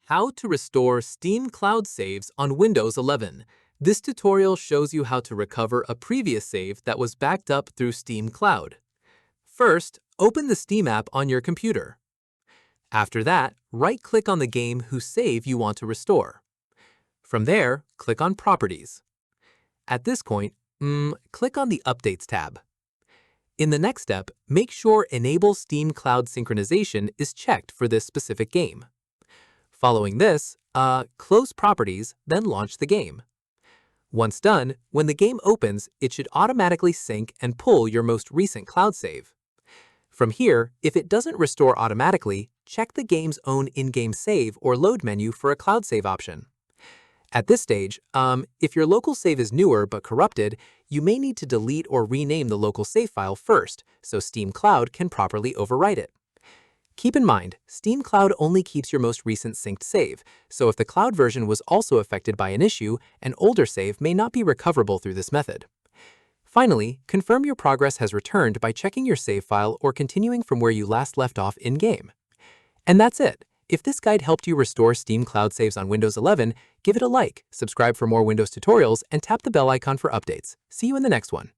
How to restore Steam Cloud saves on Windows 11. This tutorial shows you how to recover a previous save that was backed up through Steam Cloud. First, open the Steam app on your computer. After that, right-click on the game whose save you want to restore. From there, click on Properties. At this point, click on the Updates tab. In the next step, make sure Enable Steam Cloud Synchronization is checked for this specific game. Following this, close Properties, then launch the game. Once done, when the game opens, it should automatically sync and pull your most recent cloud save. From here, if it doesn't restore automatically, check the game's own in-game save or load menu for a cloud save option. At this stage, if your local save is newer but corrupted, you may need to delete or rename the local save file first so Steam Cloud can properly overwrite it. Keep in mind, Steam Cloud only keeps your most recent synced save, so if the cloud version was also affected by an issue, an older save may not be recoverable through this method. Finally, confirm your progress has returned by checking your save file or continuing from where you last left off in-game. And that's it. If this guide helped you restore Steam Cloud saves on Windows 11, give it a like, subscribe for more Windows tutorials, and tap the bell icon for updates. See you in the next one.